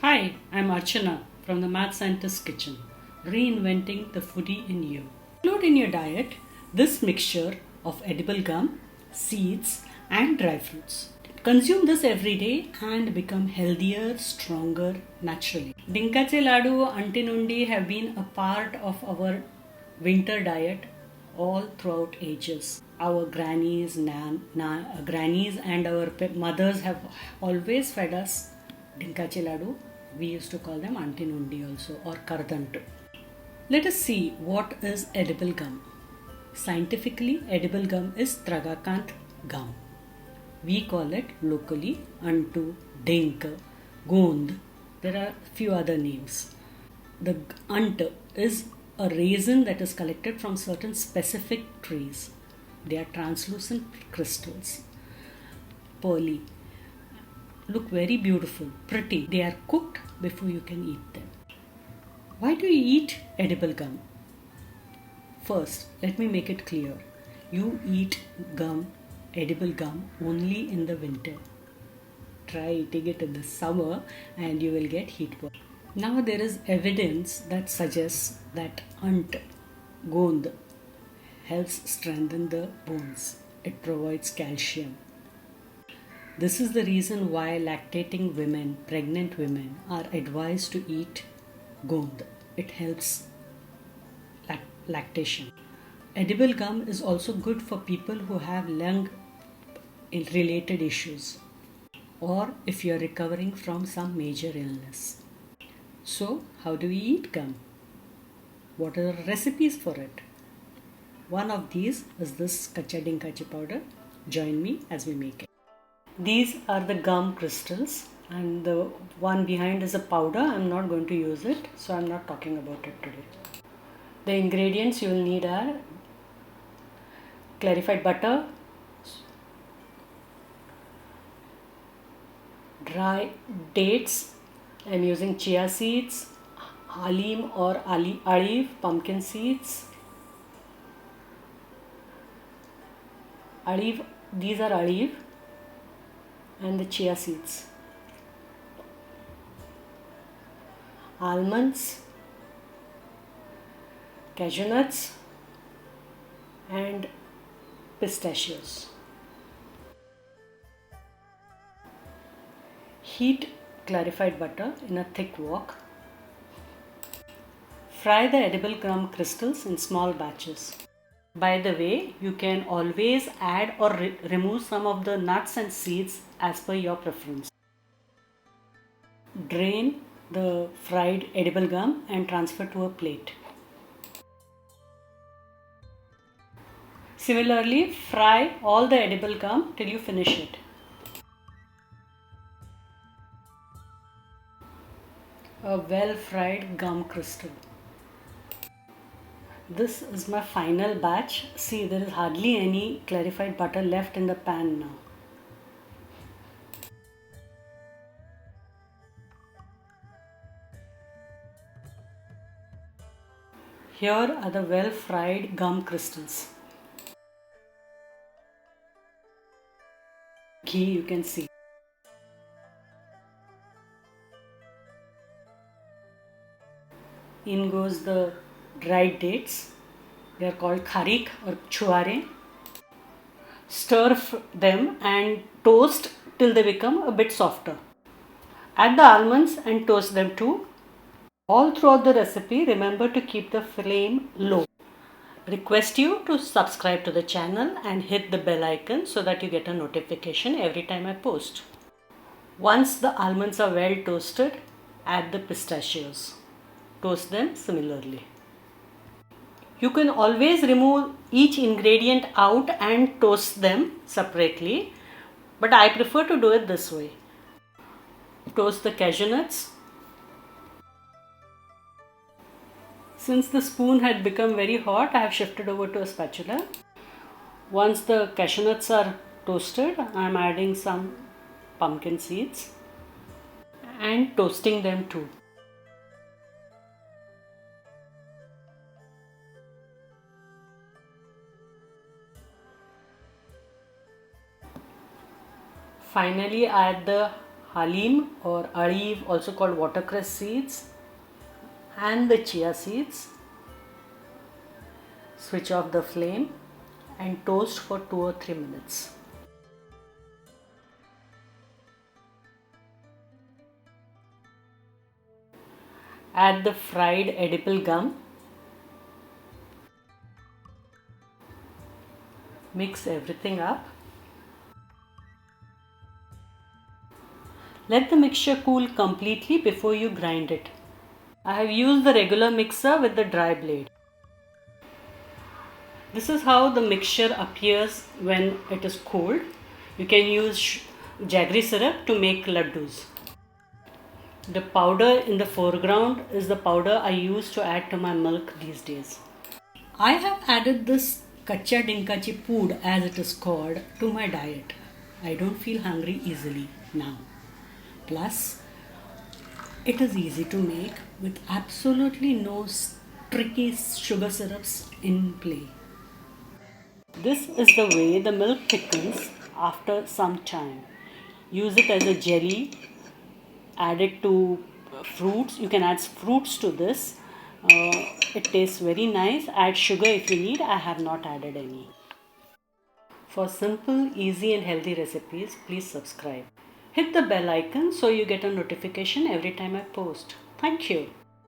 Hi, I'm Archana from the Mad Scientist's Kitchen, reinventing the foodie in you. Include in your diet this mixture of edible gum, seeds, and dry fruits. Consume this every day and become healthier, stronger naturally. Dinka, Laddoo Antin Pudi have been a part of our winter diet all throughout ages. Our grannies, grannies and our mothers have always fed us Dinka Laddoo. We used to call them Antin Pudi also, or kardantu. Let us see what is edible gum. Scientifically, edible gum is tragacanth gum. We call it locally unde, dink, Gondh. There are few other names. The unde is a raisin that is collected from certain specific trees. They are translucent crystals, pearly, look very beautiful, pretty. They are cooked before you can eat them. Why do you eat edible gum? First, let me make it clear. You eat gum, edible gum, only in the winter. Try eating it in the summer and you will get heatworm. Now there is evidence that suggests that unde, Gondh, helps strengthen the bones. It provides calcium. This is the reason why lactating women, pregnant women, are advised to eat Gondh. It helps lactation. Edible gum is also good for people who have lung related issues or if you are recovering from some major illness. So, how do we eat gum? What are the recipes for it? One of these is this Kachya Dinka powder. Join me as we make it. These are the gum crystals and the one behind is a powder. I'm not going to use it, so I'm not talking about it today. The ingredients you will need are clarified butter, dry dates. I'm using chia seeds, halim or aliv, pumpkin seeds. Aliv, these are aliv, and the chia seeds. Almonds, cashew nuts, and pistachios. Heat clarified butter in a thick wok. Fry the edible gum crystals in small batches. By the way, you can always add or remove some of the nuts and seeds as per your preference. Drain the fried edible gum and transfer to a plate. Similarly, fry all the edible gum till you finish it. A well fried gum crystal. This is my final batch. See, there is hardly any clarified butter left in the pan now. Here are the well fried gum crystals. Ghee, you can see. In goes the dried dates. They are called kharaik or chuare. Stir them and toast till they become a bit softer. Add the almonds and toast them too. All throughout the recipe, remember to keep the flame low. Request you to subscribe to the channel and hit the bell icon so that you get a notification every time I post. Once the almonds are well toasted, add the pistachios. Toast them similarly. You can always remove each ingredient out and toast them separately, but I prefer to do it this way. Toast the cashew nuts. Since the spoon had become very hot, I have shifted over to a spatula. Once the cashew nuts are toasted, I am adding some pumpkin seeds and toasting them too. Finally, add the halim or aliv, also called watercress seeds, and the chia seeds. Switch off the flame and toast for 2 or 3 minutes. Add the fried edible gum. Mix everything up. Let the mixture cool completely before you grind it. I have used the regular mixer with the dry blade. This is how the mixture appears when it is cold. You can use jaggery syrup to make laddus. The powder in the foreground is the powder I use to add to my milk these days. I have added this Kachya Dinka food, as it is called, to my diet. I don't feel hungry easily now. Plus, it is easy to make with absolutely no tricky sugar syrups in play. This is the way the milk thickens after some time. Use it as a jelly. Add it to fruits. You can add fruits to this. It tastes very nice. Add sugar if you need. I have not added any. For simple, easy and healthy recipes, please subscribe. Hit the bell icon so you get a notification every time I post. Thank you.